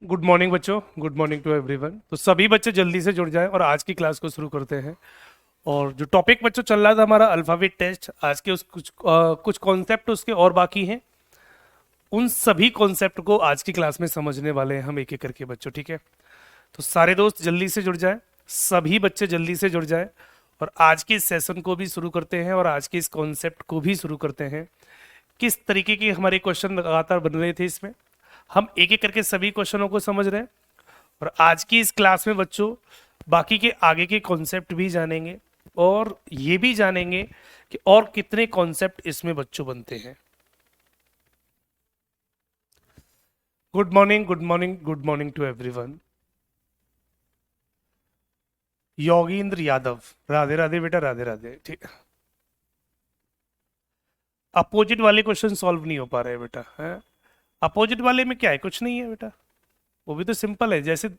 Good morning बच्चों, good morning to everyone. तो सभी बच्चे जल्दी से जुड़ जाएं और आज की क्लास को शुरू करते हैं। और जो टॉपिक बच्चों चल रहा था हमारा अल्फाबेट टेस्ट, आज के उस कुछ कॉन्सेप्ट उसके और बाकी हैं। उन सभी कॉन्सेप्ट को आज की क्लास में समझने वाले हैं हम एक एक करके बच्चों, ठीक है। तो सारे दोस्त जल्दी से जुड़ जाएं, सभी बच्चे जल्दी से जुड़ जाएं और आज के इस सेशन को भी शुरू करते हैं और आज के इस कॉन्सेप्ट को भी शुरू करते हैं। किस तरीके के हमारे क्वेश्चन लगातार बन रहे थे, इसमें हम एक एक करके सभी क्वेश्चनों को समझ रहे हैं। और आज की इस क्लास में बच्चों बाकी के आगे के कॉन्सेप्ट भी जानेंगे और ये भी जानेंगे कि और कितने कॉन्सेप्ट इसमें बच्चों बनते हैं। Good morning, good morning, good morning to everyone. Yogendra Yadav, Radhe Radhe बेटा, राधे राधे। ठीक, अपोजिट वाले क्वेश्चन सॉल्व नहीं हो पा रहे बेटा, है? अपोजिट वाले में क्या है? कुछ नहीं है बेटा, वो भी तो सिंपल है। जैसे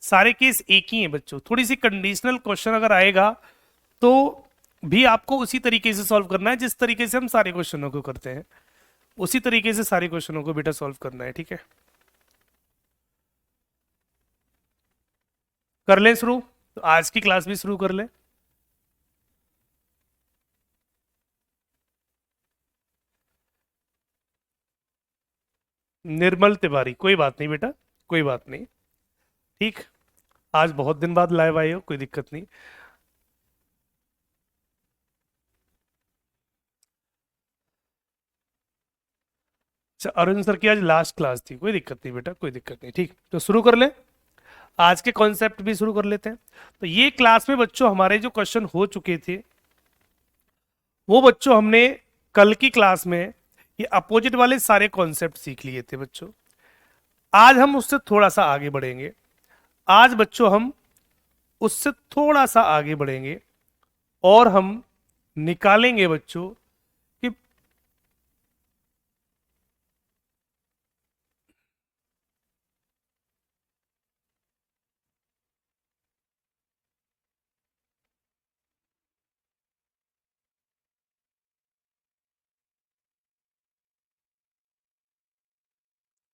सारे केस एक ही हैं बच्चों, थोड़ी सी कंडीशनल क्वेश्चन अगर आएगा तो भी आपको उसी तरीके से सॉल्व करना है जिस तरीके से हम सारे क्वेश्चनों को करते हैं, उसी तरीके से सारे क्वेश्चनों को बेटा सॉल्व करना है, ठीक है। कर लें शुरू, तो आज की क्लास भी शुरू कर लें। निर्मल तिवारी, कोई बात नहीं बेटा, कोई बात नहीं, ठीक। आज बहुत दिन बाद लाइव आए हो, कोई दिक्कत नहीं। अच्छा, अरुण सर की आज लास्ट क्लास थी, कोई दिक्कत नहीं बेटा, कोई दिक्कत नहीं, ठीक। तो शुरू कर लें, आज के कॉन्सेप्ट भी शुरू कर लेते हैं। तो ये क्लास में बच्चों हमारे जो क्वेश्चन हो चुके थे वो बच्चों हमने कल की क्लास में ये अपोजिट वाले सारे कॉन्सेप्ट सीख लिए थे बच्चों। आज हम उससे थोड़ा सा आगे बढ़ेंगे। आज बच्चों हम उससे थोड़ा सा आगे बढ़ेंगे और हम निकालेंगे बच्चों कि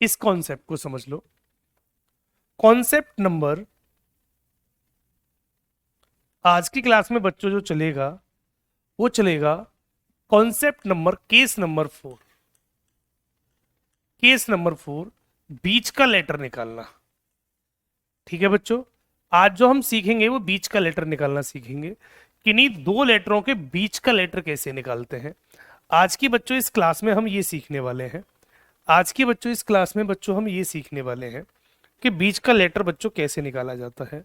इस कॉन्सेप्ट को समझ लो। कॉन्सेप्ट नंबर आज की क्लास में बच्चों जो चलेगा वो चलेगा concept number case number 4। Case number 4, बीच का लेटर निकालना, ठीक है बच्चों। आज जो हम सीखेंगे वो बीच का लेटर निकालना सीखेंगे। किन्हीं दो लेटरों के बीच का लेटर कैसे निकालते हैं, आज की बच्चों इस क्लास में हम ये सीखने वाले हैं। आज की बच्चों इस क्लास में बच्चों हम ये सीखने वाले हैं कि बीच का लेटर बच्चों कैसे निकाला जाता है।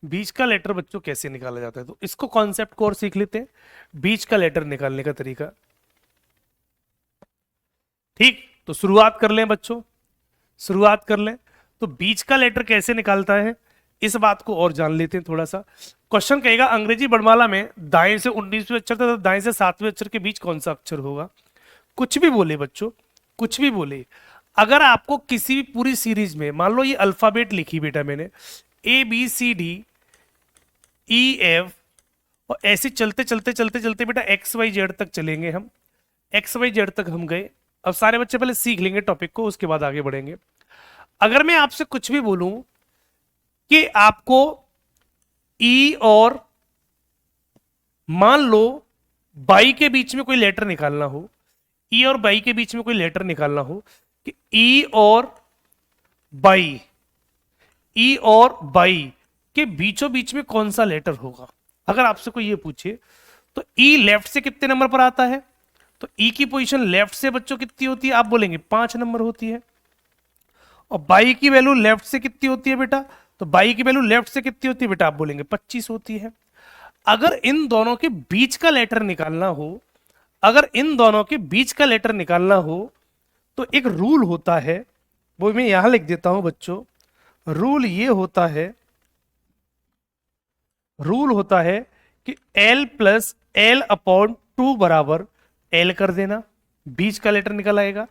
बीच का लेटर बच्चों कैसे निकाला जाता है, तो इसको कॉन्सेप्ट को और सीख लेते हैं, बीच का लेटर निकालने का तरीका, ठीक। तो शुरुआत कर लें बच्चों, शुरुआत कर लें। तो बीच का लेटर कैसे निकालता है इस बात को और जान लेते हैं थोड़ा सा। क्वेश्चन कहेगा अंग्रेजी वर्णमाला में दाएं से 19वें अक्षर तथा दाएं से 7वें अक्षर के बीच कौन सा अक्षर होगा। कुछ भी बोले बच्चों, कुछ भी बोले। अगर आपको किसी भी पूरी सीरीज में, मान लो ये अल्फाबेट लिखी बेटा मैंने, ABCDEF, और ऐसे चलते चलते चलते चलते बेटा XYZ तक चलेंगे हम। XYZ तक हम गए। अब सारे बच्चे पहले सीख लेंगे टॉपिक को, उसके बाद आगे बढ़ेंगे। अगर मैं आपसे कुछ भी बोलूं कि आपको ई और मान लो बाई के बीच में कोई लेटर निकालना हो, ई और बाई के बीच में कोई लेटर निकालना हो कि ई और बाई, ई और बाई के बीचों बीच में कौन सा लेटर होगा, अगर आपसे कोई ये पूछे तो ई लेफ्ट से कितने नंबर पर आता है, तो ई की पोजीशन लेफ्ट से बच्चों कितनी होती है, आप बोलेंगे 5 नंबर होती है। और बाई की वैल्यू लेफ्ट से कितनी होती है बेटा, तो बाई की वैल्यू लेफ्ट से कितनी होती है बेटा, आप बोलेंगे 25 होती है। अगर इन दोनों के बीच का लेटर निकालना हो, अगर इन दोनों के बीच का लेटर निकालना हो तो एक रूल होता है, वो मैं यहां लिख देता हूं बच्चों। रूल ये होता है, रूल होता है कि L प्लस L अपॉन 2 बराबर L कर देना, बीच का लेटर निकल आएगा,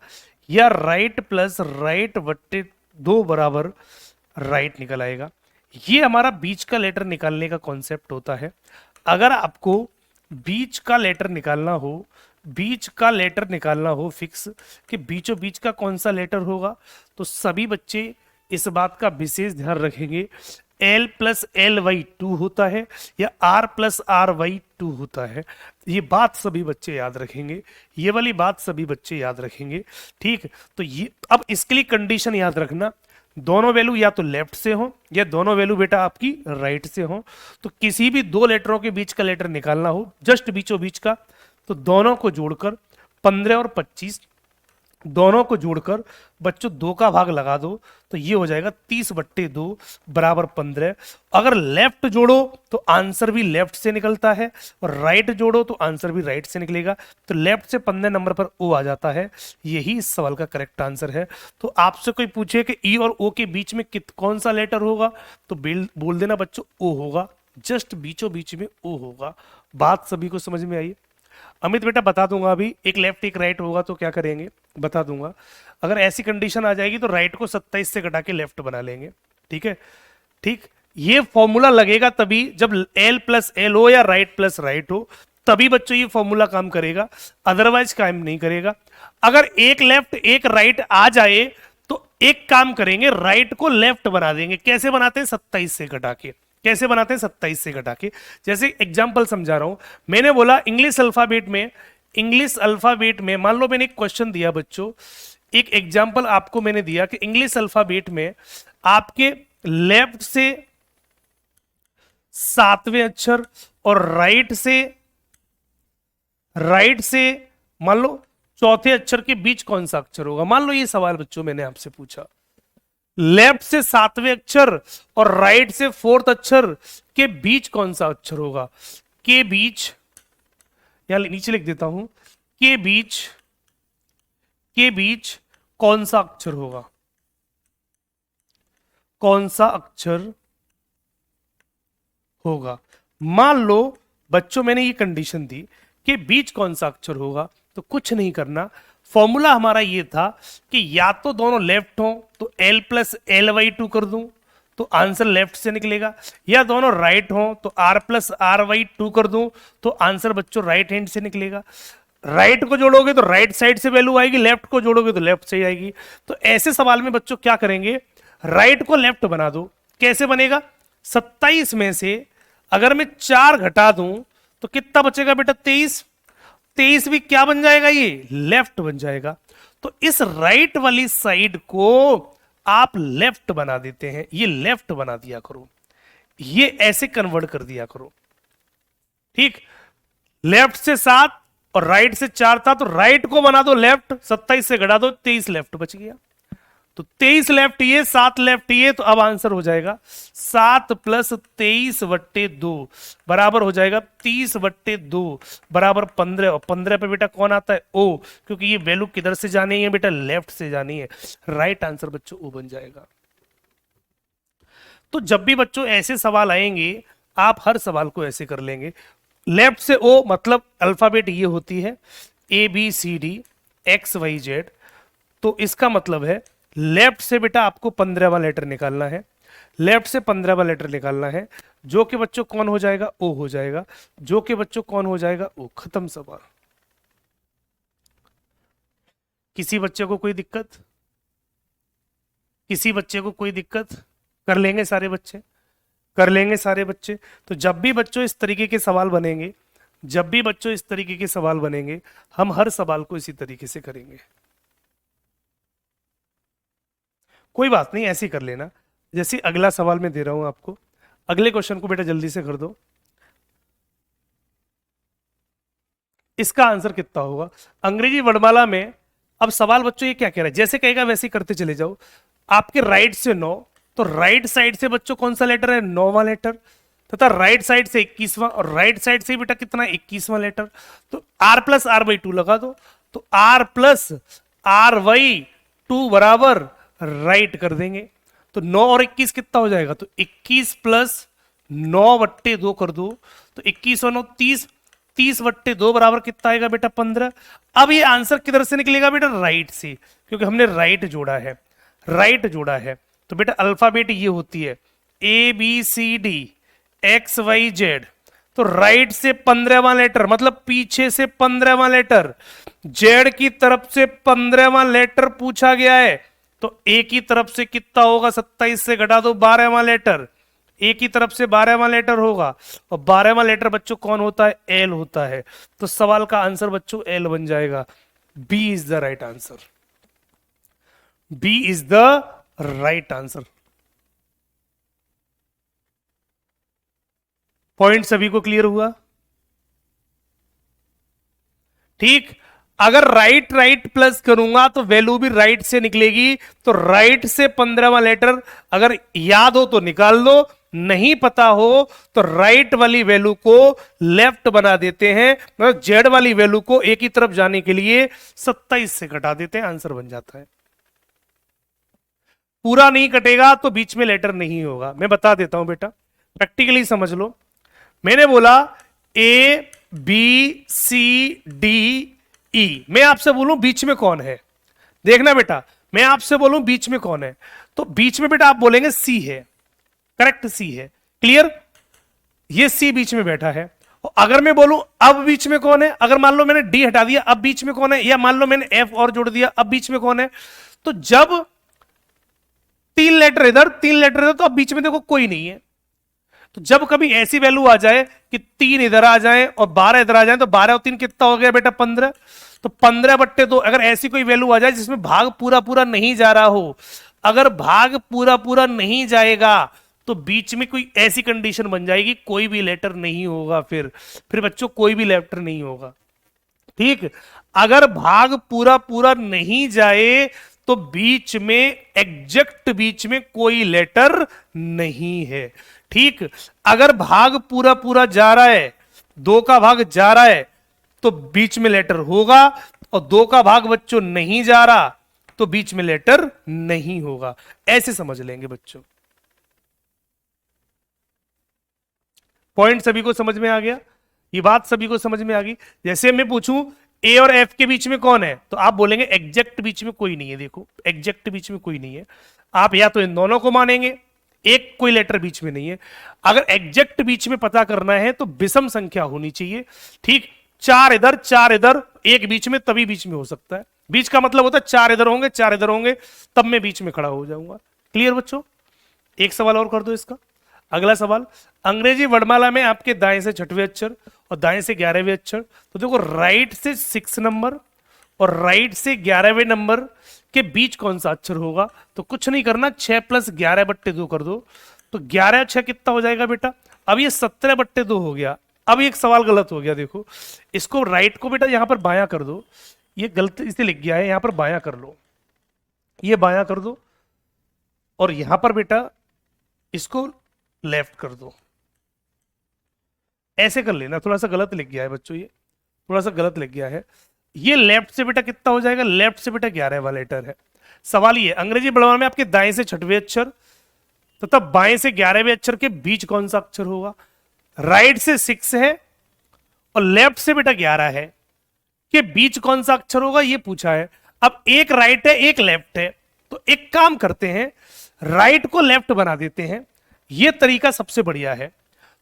या राइट प्लस राइट बट्टे 2 बराबर राइट निकल आएगा। ये हमारा बीच का लेटर निकालने का कॉन्सेप्ट होता है। अगर आपको बीच का लेटर निकालना हो बीच का लेटर निकालना हो फिक्स कि बीचों बीच का कौन सा लेटर होगा, तो सभी बच्चे इस बात का विशेष ध्यान रखेंगे, L plus L Y two होता है या R plus R Y two होता है। ये बात सभी बच्चे याद रखेंगे, ये वाली बात सभी बच्चे याद रखेंगे। ठीक, तो ये अब इसके लिए कंडीशन याद रखना, दोनों वैल्यू या तो लेफ्ट से हो या दोनों वैल्यू बेटा आपकी राइट से हो। तो किसी भी दो लेटरों के बीच का लेटर निकालना हो जस्ट बीचों बीच का, तो दोनों को जोड़कर 15 और 25 दोनों को जोड़कर बच्चों 2 का भाग लगा दो, तो ये हो जाएगा 30/2 बराबर 15। अगर लेफ्ट जोड़ो तो आंसर भी लेफ्ट से निकलता है और राइट जोड़ो तो आंसर भी राइट से निकलेगा। तो लेफ्ट से 15 नंबर पर ओ आ जाता है, यही इस सवाल का करेक्ट आंसर है। तो आपसे कोई पूछे कि ई और ओ के बीच में कौन सा लेटर होगा, तो बोल देना बच्चों ओ होगा, जस्ट बीचों बीच में ओ होगा। बात सभी को समझ में आई? अमित बेटा बता दूंगा, अभी एक लेफ्ट एक राइट होगा तो क्या करेंगे बता दूंगा। अगर ऐसी कंडीशन आ जाएगी तो राइट को 27 से घटा के लेफ्ट बना लेंगे। ठीक है, ठीक, ये फॉर्मूला लगेगा तभी जब L प्लस एल हो या राइट प्लस राइट हो, तभी बच्चों ये फॉर्मूला काम करेगा, अदरवाइज काम नहीं करेगा। अगर एक लेफ्ट एक राइट आ जाए तो एक काम करेंगे, राइट को लेफ्ट बना देंगे। कैसे बनाते हैं? 27 से घटा के। कैसे बनाते हैं? 27 से घटा के। जैसे एग्जाम्पल समझा रहा हूं, मैंने बोला इंग्लिश अल्फाबेट में मान लो मैंने एक क्वेश्चन दिया बच्चों, एक एग्जाम्पल आपको मैंने दिया कि इंग्लिश अल्फाबेट में आपके लेफ्ट से 7वें अक्षर और राइट से मान लो चौथे अक्षर के बीच कौन सा अक्षर होगा। मान लो ये सवाल बच्चों मैंने आपसे पूछा, लेफ्ट से 7वें अक्षर और राइट से 4th अक्षर के बीच कौन सा अक्षर होगा। के बीच, यहां नीचे लिख देता हूं, के बीच कौन सा अक्षर होगा, कौन सा अक्षर होगा। मान लो बच्चों मैंने ये कंडीशन दी कि बीच कौन सा अक्षर होगा, तो कुछ नहीं करना, फॉर्मूला हमारा ये था कि या तो दोनों लेफ्ट हो तो L plus L Y two कर दूं तो आंसर लेफ्ट से निकलेगा, या दोनों राइट हो तो R plus R Y two कर दूं तो आंसर बच्चों राइट हैंड से निकलेगा। राइट को जोड़ोगे तो राइट साइड से वैल्यू आएगी, लेफ्ट को जोड़ोगे तो लेफ्ट से आएगी। तो ऐसे सवाल में बच्चों क्या करेंगे, राइट को लेफ्ट बना दो। कैसे बनेगा? 27 में से अगर मैं 4 घटा दूं तो कितना बचेगा बेटा? 23। 23 भी क्या बन जाएगा? ये लेफ्ट बन जाएगा। तो इस राइट वाली साइड को आप लेफ्ट बना देते हैं, ये लेफ्ट बना दिया करो, ये ऐसे कन्वर्ट कर दिया करो। ठीक, लेफ्ट से 7 और राइट से 4 था तो राइट को बना दो लेफ्ट, 27 से घटा दो, 23 लेफ्ट बच गया। तो 23 लेफ्ट ये, 7 लेफ्ट ये, तो अब आंसर हो जाएगा 7 प्लस 23/2 बराबर हो जाएगा 30/2 बराबर 15। और 15 पे बेटा कौन आता है? ओ, क्योंकि ये वैल्यू किधर से जानी है बेटा? लेफ्ट से जानी है। राइट आंसर बच्चों ओ बन जाएगा। तो जब भी बच्चों ऐसे सवाल आएंगे आप हर सवाल को ऐसे कर लेंगे, लेफ्ट से ओ मतलब अल्फाबेट ये होती है ABCD XYZ, तो इसका मतलब है लेफ्ट से बेटा आपको 15वां लेटर निकालना है, लेफ्ट से 15वां लेटर निकालना है, जो कि बच्चों कौन हो जाएगा? ओ हो जाएगा, जो कि बच्चों कौन हो जाएगा? ओ। खत्म सवाल। किसी बच्चे को कोई दिक्कत? किसी बच्चे को कोई दिक्कत? कर लेंगे सारे बच्चे, कर लेंगे सारे बच्चे। तो जब भी बच्चों इस तरीके के सवाल बनेंगे, जब भी बच्चों इस तरीके के सवाल बनेंगे, हम हर सवाल को इसी तरीके से करेंगे। कोई बात नहीं, ऐसे ही कर लेना। जैसे अगला सवाल मैं दे रहा हूं आपको, अगले क्वेश्चन को बेटा जल्दी से कर दो। इसका आंसर कितना होगा? अंग्रेजी वर्णमाला में अब सवाल बच्चों ये क्या कह रहा है, जैसे कहेगा वैसे ही करते चले जाओ। आपके राइट से 9, तो राइट साइड से बच्चों कौन सा लेटर है? 9वां लेटर, तथा राइट साइड से 21वां, और राइट साइड से बेटा कितना? 21वां लेटर। तो R plus R Y two लगा दो, तो R plus R Y two बराबर राइट कर देंगे। तो 9 और 21 कितना हो जाएगा? तो 21 प्लस 9/2 कर दो, तो 21 और 9 30, 30/2 बराबर कितना आएगा बेटा? 15। अब ये आंसर किधर से निकलेगा बेटा? राइट से, क्योंकि हमने राइट जोड़ा है, राइट जोड़ा है। तो बेटा अल्फाबेट ये होती है ABCD XYZ, तो राइट से 15वां लेटर मतलब पीछे से 15वां लेटर, जेड की तरफ से 15वां लेटर पूछा गया है, तो ए की तरफ से कितना होगा, 27 से घटा दो 12वां लेटर, ए की तरफ से 12वां लेटर होगा, और 12वां लेटर बच्चों कौन होता है, एल होता है। तो सवाल का आंसर बच्चों एल बन जाएगा। B is the right answer, B is the right answer. Point सभी को क्लियर हुआ? ठीक। अगर राइट राइट प्लस करूंगा तो वैल्यू भी राइट से निकलेगी, तो राइट से 15वां लेटर अगर याद हो तो निकाल लो, नहीं पता हो तो राइट वाली वैल्यू को लेफ्ट बना देते हैं, मतलब जेड वाली वैल्यू को ए की तरफ जाने के लिए 27 से घटा देते हैं, आंसर बन जाता है। पूरा नहीं कटेगा तो बीच में लेटर नहीं होगा। मैं बता देता हूं बेटा, प्रैक्टिकली समझ लो। मैंने बोला A B C D E, मैं आपसे बोलूं बीच में कौन है, देखना बेटा, मैं आपसे बोलूं बीच में कौन है, तो बीच में बेटा आप बोलेंगे सी है, करेक्ट सी है, क्लियर, ये सी बीच में बैठा है। और अगर मैं बोलूं अब बीच में कौन है, अगर मान लो मैंने डी हटा दिया अब बीच में कौन है, या मान लो मैंने एफ और जोड़ दिया अब बीच में कौन है, तो जब 3 लेटर इधर 3 लेटर इधर तो अब बीच में देखो कोई नहीं है। तो जब कभी ऐसी वैल्यू आ जाए कि 3 इधर आ जाए और 12 इधर आ जाए, तो 12 और 3 कितना हो गया बेटा, 15। तो 15/2, तो अगर ऐसी कोई वैल्यू आ जाए जिसमें भाग पूरा पूरा नहीं जा रहा हो, अगर भाग पूरा पूरा नहीं जाएगा तो बीच में कोई ऐसी कंडीशन बन जाएगी, कोई भी लेटर नहीं होगा, फिर बच्चों कोई भी लेटर नहीं होगा। ठीक। अगर भाग पूरा पूरा नहीं जाए तो बीच में, एग्जैक्ट बीच में कोई लेटर नहीं है। ठीक। अगर भाग पूरा पूरा जा रहा है, 2 का भाग जा रहा है तो बीच में लेटर होगा, और 2 का भाग बच्चों नहीं जा रहा तो बीच में लेटर नहीं होगा। ऐसे समझ लेंगे बच्चों। पॉइंट सभी को समझ में आ गया? ये बात सभी को समझ में आ गई? जैसे मैं पूछूं ए और एफ के बीच में कौन है, तो आप बोलेंगे एग्जैक्ट बीच में कोई नहीं है। देखो एग्जैक्ट बीच में कोई नहीं है, आप या तो इन दोनों को मानेंगे, एक कोई लेटर बीच में नहीं है। अगर एग्जैक्ट बीच में पता करना है तो विषम संख्या होनी चाहिए। ठीक, 4 इधर 4 इधर, एक बीच में, तभी बीच में हो सकता है। बीच का मतलब होता है 4 इधर होंगे 4 इधर होंगे, तब मैं बीच में खड़ा हो जाऊंगा। क्लियर बच्चों? एक सवाल और कर दो इसका। अगला सवाल, अंग्रेजी वर्णमाला में आपके दाएं से 6वें अक्षर और दाएं से 11वें अक्षर, तो देखो राइट से 6 नंबर और राइट से 11वें नंबर के बीच कौन सा अक्षर होगा, तो कुछ नहीं करना, 6 + 11/2 कर दो, तो 11 6 कितना हो जाएगा बेटा, अब ये 17/2 हो गया। अब एक सवाल गलत हो गया, देखो इसको राइट को बेटा यहां पर बायां कर दो, ये गलत इसे लिख गया है, यहां पर बायां कर लो, ये बायां कर दो, और यहां पर बेटा इसको लेफ्ट कर दो, ऐसे कर लेना। थोड़ा सा गलत लिख गया है बच्चों, ये थोड़ा सा गलत लिख गया है। ये लेफ्ट से बेटा कितना हो जाएगा, लेफ्ट से बेटा 11वां लेटर है। सवाल ये, अंग्रेजी वर्णमाला में आपके दाएं से 6वें अक्षर तथा बाएं से 11वें अक्षर के बीच कौन सा अक्षर होगा। राइट से 6 है और लेफ्ट से बेटा 11 है, के बीच कौन सा अक्षर होगा ये पूछा है। अब एक राइट है एक लेफ्ट है, तो एक काम करते हैं, राइट को लेफ्ट बना देते हैं, ये तरीका सबसे बढ़िया है।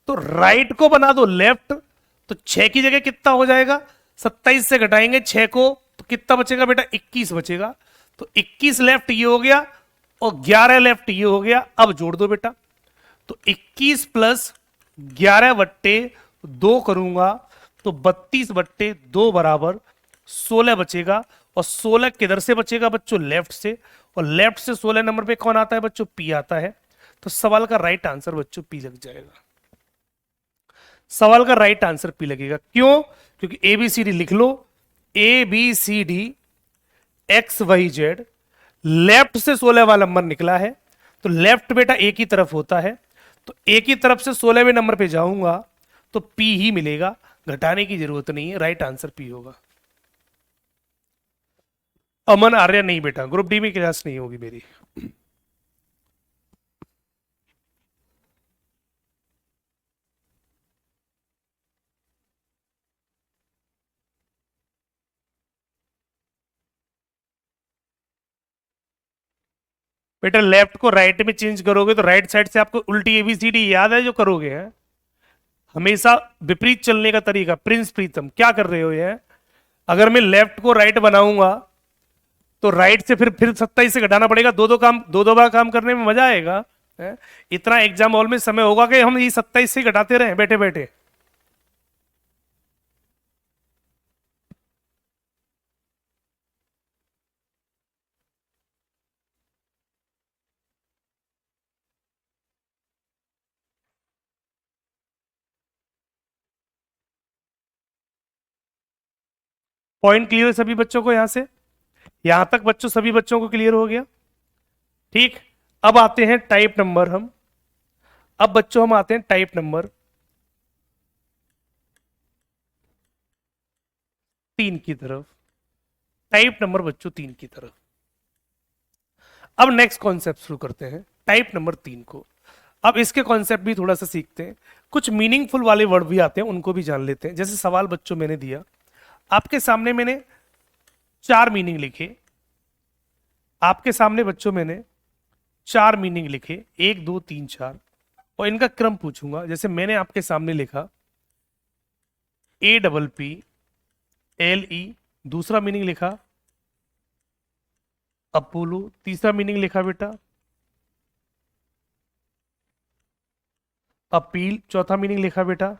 तो राइट को बना दो लेफ्ट, तो 6 की जगह कितना हो जाएगा, 27 से घटाएंगे 6 को तो कितना बचेगा बेटा, 21 बचेगा। तो 21 लेफ्ट ये हो गया और 11 लेफ्ट ये हो गया। अब जोड़ दो बेटा, तो 21 + 11/2 करूंगा तो 32/2 बराबर 16 बचेगा, और 16 किधर से बचेगा बच्चों, लेफ्ट से, और लेफ्ट से 16 नंबर पे कौन आता है बच्चों, पी आता है। तो सवाल का राइट आंसर बच्चों पी लग जाएगा। सवाल का राइट आंसर पी लगेगा, क्यों, क्योंकि ABCD लिख लो, ABCD XYZ, लेफ्ट से 16 वाला नंबर निकला है, तो लेफ्ट बेटा ए की तरफ होता है, तो ए की तरफ से 16वें नंबर पे जाऊंगा तो पी ही मिलेगा, घटाने की जरूरत नहीं है, राइट आंसर पी होगा। अमन आर्य नहीं बेटा, ग्रुप डी में क्लास नहीं होगी मेरी। बेटा लेफ्ट को राइट में चेंज करोगे तो राइट साइड से आपको उल्टी ABCD याद है जो करोगे है? हमेशा विपरीत चलने का तरीका। प्रिंस प्रीतम क्या कर रहे हो ये? अगर मैं लेफ्ट को राइट बनाऊंगा तो राइट से फिर 27 से घटाना पड़ेगा। दो दो बार काम करने में मजा आएगा है? इतना एग्जाम हॉल में समय होगा कि हम ये 27 से घटाते रहे बैठे बैठे। पॉइंट क्लियर है सभी बच्चों को? यहां से यहां तक बच्चों, सभी बच्चों को क्लियर हो गया? ठीक। अब आते हैं टाइप नंबर हम। अब बच्चों हम आते हैं टाइप नंबर 3 की तरफ। टाइप नंबर बच्चों 3 की तरफ। अब नेक्स्ट कॉन्सेप्ट शुरू करते हैं टाइप नंबर 3 को। अब इसके कॉन्सेप्ट भी थोड़ा सा सीखते हैं। कुछ मीनिंगफुल वाले वर्ड भी आते हैं, उनको भी जान लेते हैं। जैसे सवाल बच्चों मैंने दिया, आपके सामने मैंने 4 मीनिंग लिखे। आपके सामने बच्चों मैंने 4 मीनिंग लिखे, 1 2 3 4, और इनका क्रम पूछूंगा। जैसे मैंने आपके सामने लिखा APPLE, दूसरा मीनिंग लिखा अपोलो, तीसरा मीनिंग लिखा बेटा अपील, चौथा मीनिंग लिखा बेटा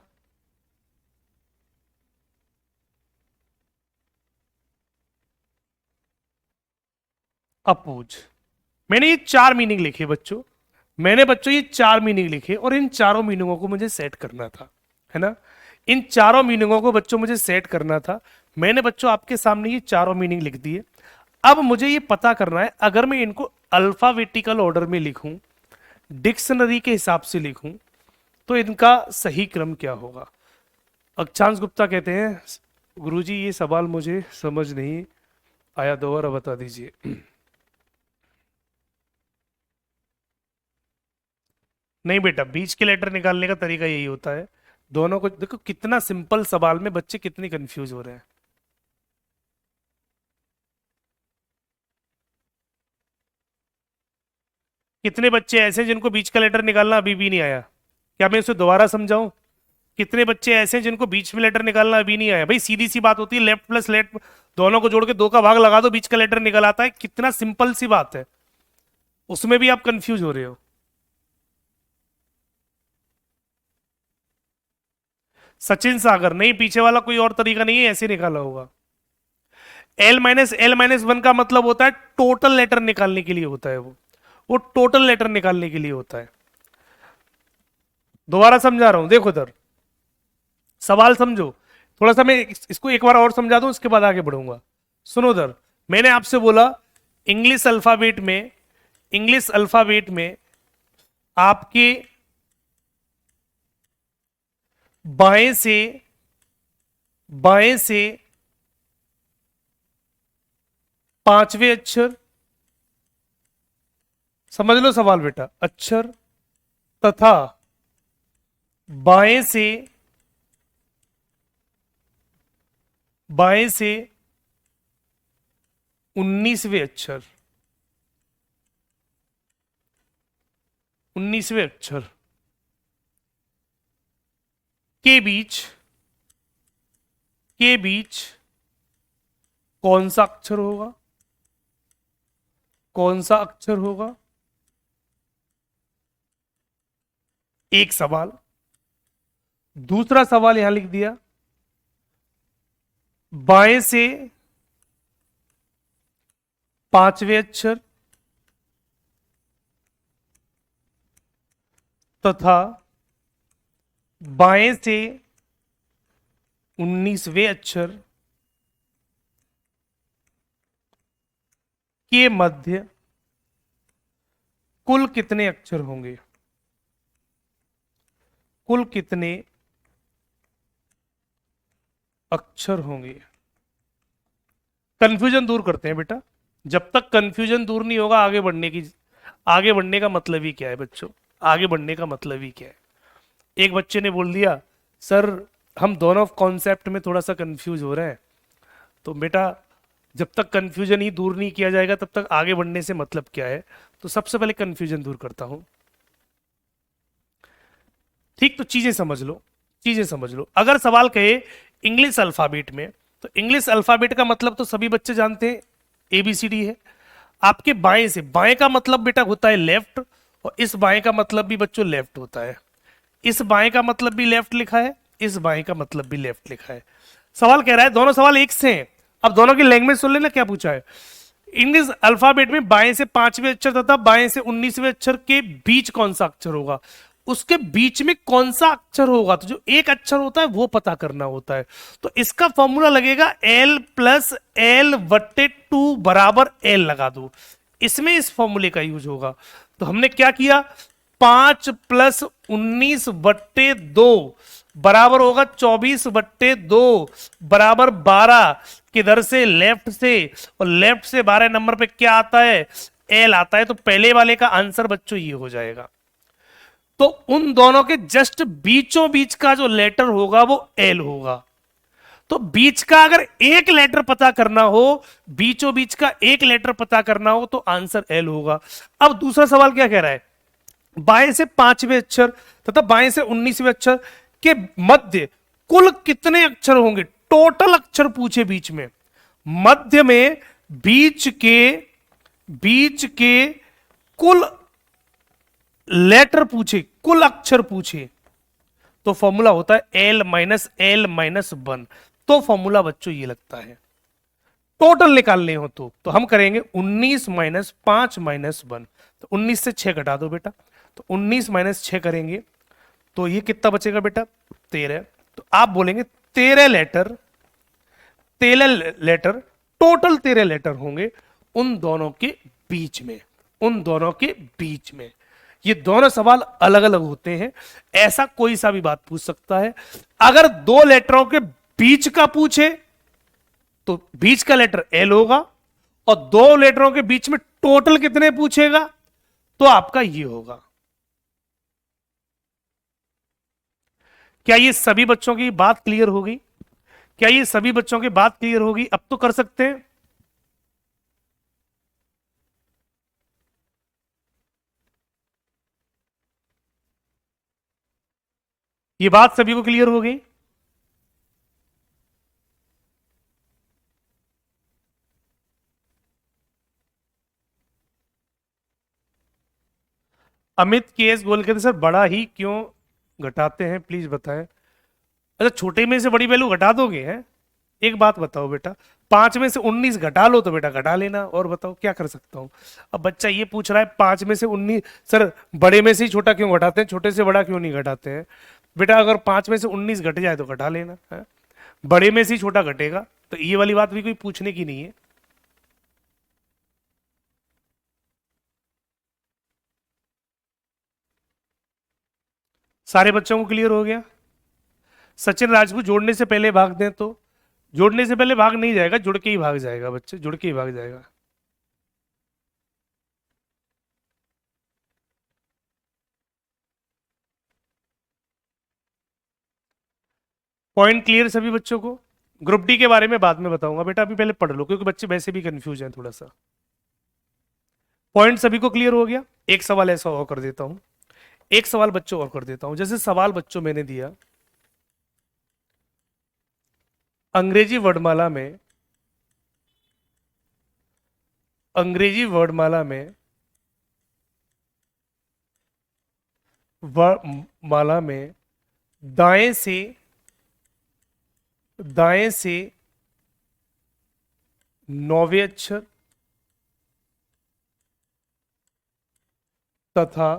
अपोज। मैंने ये 4 मीनिंग लिखे बच्चों। मैंने बच्चों ये 4 मीनिंग लिखे और इन चारों मीनिंगों को मुझे सेट करना था, है ना? इन चारों मीनिंगों को बच्चों मुझे सेट करना था। मैंने बच्चों आपके सामने ये चारों मीनिंग लिख दिए। अब मुझे ये पता करना है, अगर मैं इनको अल्फाबेटिकल ऑर्डर में लिखूं, डिक्शनरी के हिसाब से लिखूं, तो इनका सही क्रम क्या होगा? अक्षांश गुप्ता कहते हैं, गुरुजी ये सवाल मुझे समझ नहीं आया, दोबारा बता दीजिए। नहीं बेटा, बीच के लेटर निकालने का तरीका यही होता है। दोनों को देखो, कितना सिंपल सवाल में बच्चे कितने कंफ्यूज हो रहे हैं। कितने बच्चे ऐसे हैं जिनको बीच का लेटर निकालना अभी भी नहीं आया? क्या मैं उसे दोबारा समझाऊं? कितने बच्चे ऐसे हैं जिनको बीच में लेटर निकालना अभी नहीं आया? भाई सीधी सी बात होती है, लेफ्ट प्लस लेफ्ट दोनों को जोड़ के 2 का भाग लगा दो, बीच का लेटर निकल आता है। कितना सिंपल सी बात है, उसमें भी आप कंफ्यूज हो रहे हो। सचिन सागर, नहीं, पीछे वाला कोई और तरीका नहीं है, ऐसे निकाला होगा। L-L-1 का मतलब होता है टोटल लेटर निकालने के लिए होता है। वो टोटल लेटर निकालने के लिए होता है। दोबारा समझा रहा हूं, देखो इधर सवाल समझो। थोड़ा सा मैं इसको एक बार और समझा दूं, उसके बाद आगे बढ़ूंगा। सुनो इधर, मैंने आपसे बोला इंग्लिश अल्फाबेट में, इंग्लिश अल्फाबेट में आपके बाएं से 5वें अक्षर, समझ लो सवाल बेटा, अक्षर तथा बाएं से 19वें अक्षर, 19वें अक्षर के बीच कौन सा अक्षर होगा? कौन सा अक्षर होगा? एक सवाल। दूसरा सवाल यहां लिख दिया, बाएं से 5वें अक्षर तथा बाएं से 19वें अक्षर के मध्य कुल कितने अक्षर होंगे? कुल कितने अक्षर होंगे? कंफ्यूजन दूर करते हैं बेटा। जब तक कंफ्यूजन दूर नहीं होगा, आगे बढ़ने का मतलब ही क्या है बच्चों? आगे बढ़ने का मतलब ही क्या है? एक बच्चे ने बोल दिया, सर हम दोनों कॉन्सेप्ट में थोड़ा सा कंफ्यूज हो रहे हैं। तो बेटा, जब तक कंफ्यूजन ही दूर नहीं किया जाएगा, तब तक आगे बढ़ने से मतलब क्या है? तो सबसे पहले कंफ्यूजन दूर करता हूं। ठीक, तो चीजें समझ लो। चीजें समझ लो। अगर सवाल कहे इंग्लिश अल्फाबेट में, तो इंग्लिश अल्फाबेट का मतलब तो सभी बच्चे जानते हैं, ABCD है। आपके बाएं से, बाएं का मतलब बेटा होता है लेफ्ट, और इस बाएं का मतलब भी बच्चों लेफ्ट होता है। इस बाएं का मतलब भी लेफ्ट लिखा है, इस बाएं का मतलब भी लेफ्ट लिखा है। सवाल कह रहा है दोनों सवाल एक से हैं। अब दोनों की लैंग्वेज सुन लेना क्या पूछा है। इंग्लिश अल्फाबेट में बाएं से 5वें अक्षर तथा बाएं से 19वें अक्षर के बीच कौन सा अक्षर होगा, उसके बीच में कौन सा अक्षर होगा, तो जो एक अक्षर होता है वो पता करना होता है। तो इसका फॉर्मूला लगेगा L प्लस L बट्टे 2 बराबर L लगा दो, इसमें इस फॉर्मूले का यूज होगा। तो हमने क्या किया, 5 प्लस 19 बट्टे 2 बराबर होगा 24 बट्टे 2 बराबर 12, किधर से, लेफ्ट से, और लेफ्ट से 12 नंबर पे क्या आता है, एल आता है। तो पहले वाले का आंसर बच्चों ये हो जाएगा। तो उन दोनों के जस्ट बीचों बीच का जो लेटर होगा वो एल होगा। तो बीच का अगर एक लेटर पता करना हो, बीचों बीच का एक लेटर पता करना हो, तो आंसर एल होगा। अब दूसरा सवाल क्या कह रहा है, बाएं से 5वें अक्षर तथा बाएं से 19वें अक्षर के मध्य कुल कितने अक्षर होंगे, टोटल अक्षर पूछे बीच में, मध्य में बीच के कुल लेटर पूछे, कुल अक्षर पूछे, तो फॉर्मूला होता है L-L-1। तो फॉर्मूला बच्चों ये लगता है, टोटल निकालने हो तो हम करेंगे 19 माइनस 5 माइनस 1। तो 19 से 6 घटा दो बेटा, तो 19 माइनस 6 करेंगे तो ये कितना बचेगा बेटा, 13। तो आप बोलेंगे 13 लेटर, 13 लेटर, टोटल 13 लेटर होंगे उन दोनों के बीच में, उन दोनों के बीच में। ये दोनों सवाल अलग अलग होते हैं, ऐसा कोई सा भी बात पूछ सकता है। अगर दो लेटरों के बीच का पूछे तो बीच का लेटर एल होगा, और दो लेटरों के बीच में टोटल कितने पूछेगा तो आपका ये होगा। क्या ये सभी बच्चों की बात क्लियर होगी, क्या ये सभी बच्चों की बात क्लियर होगी, अब तो कर सकते हैं। ये बात सभी को क्लियर हो गई। अमित केस बोल के, सर बड़ा ही क्यों घटाते हैं प्लीज बताएं। अच्छा, छोटे में से बड़ी वैल्यू घटा दोगे हैं, एक बात बताओ बेटा, 5 में से 19 घटा लो तो बेटा घटा लेना, और बताओ क्या कर सकता हूं। अब बच्चा ये पूछ रहा है 5 में से 19, सर बड़े में से ही छोटा क्यों घटाते हैं, छोटे से बड़ा क्यों नहीं घटाते हैं। बेटा अगर 5 में से 19 घट जाए तो घटा लेना है, बड़े में से ही छोटा घटेगा, तो ये वाली बात भी कोई पूछने की नहीं है। सारे बच्चों को क्लियर हो गया। सचिन राजपूत जोड़ने से पहले भाग दें तो, जोड़ने से पहले भाग नहीं जाएगा, जुड़ के ही भाग जाएगा बच्चे, जुड़ के ही भाग जाएगा। पॉइंट क्लियर सभी बच्चों को। ग्रुप डी के बारे में बाद में बताऊंगा बेटा, अभी पहले पढ़ लो क्योंकि बच्चे वैसे भी कंफ्यूज हैं थोड़ा सा। पॉइंट सभी को क्लियर हो गया। एक सवाल ऐसा और कर देता हूं, एक सवाल बच्चों और कर देता हूं। जैसे सवाल बच्चों मैंने दिया, अंग्रेजी वर्णमाला में, अंग्रेजी वर्णमाला में, वर्णमाला में दाएं से, दाएं से 9वें अक्षर तथा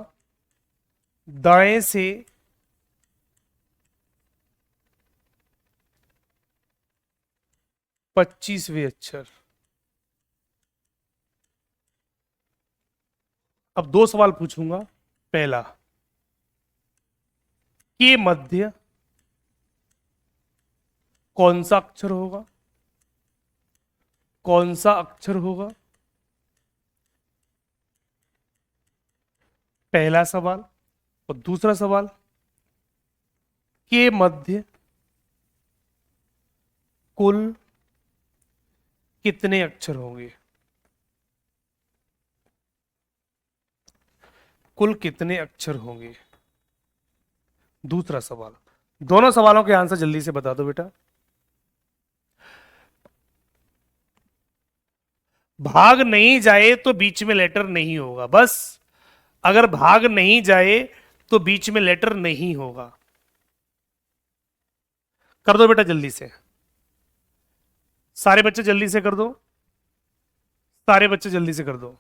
दाएं से 25वें अक्षर। अब दो सवाल पूछूंगा। पहला, के मध्य कौन सा अक्षर होगा, कौन सा अक्षर होगा, पहला सवाल। और दूसरा सवाल, के मध्य कुल कितने अक्षर होंगे, कुल कितने अक्षर होंगे। दूसरा सवाल, दोनों सवालों के आंसर जल्दी से बता दो बेटा। भाग नहीं जाए तो बीच में लेटर नहीं होगा, बस। अगर भाग नहीं जाए तो बीच में लेटर नहीं होगा। कर दो बेटा जल्दी से, सारे बच्चे जल्दी से कर दो, सारे बच्चे जल्दी से कर दो।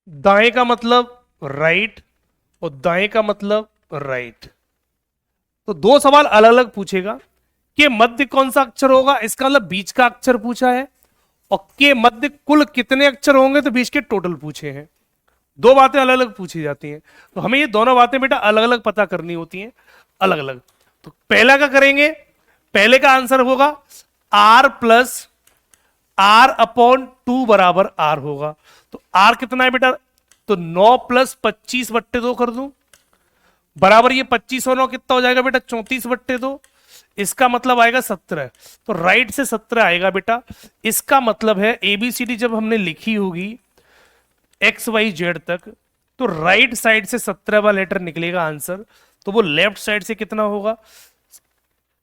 दाएं का मतलब राइट और दाएं का मतलब राइट। तो दो सवाल अलग अलग पूछेगा। के मध्य कौन सा अक्षर होगा, इसका मतलब बीच का अक्षर पूछा है। और के मध्य कुल कितने अक्षर होंगे, तो बीच के टोटल पूछे हैं। दो बातें अलग अलग पूछी जाती हैं, तो हमें ये दोनों बातें बेटा अलग अलग पता करनी होती हैं, अलग अलग। तो पहला का करेंगे, पहले का आंसर होगा आर प्लस आर अपॉन 2 बराबर आर होगा। तो आर कितना है बेटा, तो 9 प्लस 25/2 कर दूं, बराबर ये 25 और 9 कितना हो जाएगा बेटा, 34/2। इसका मतलब आएगा 17। तो राइट से 17 आएगा बेटा। इसका मतलब है एबीसीडी जब हमने लिखी होगी एक्स वाई जेड तक, तो राइट साइड से 17वां लेटर निकलेगा आंसर। तो वो लेफ्ट साइड से कितना होगा,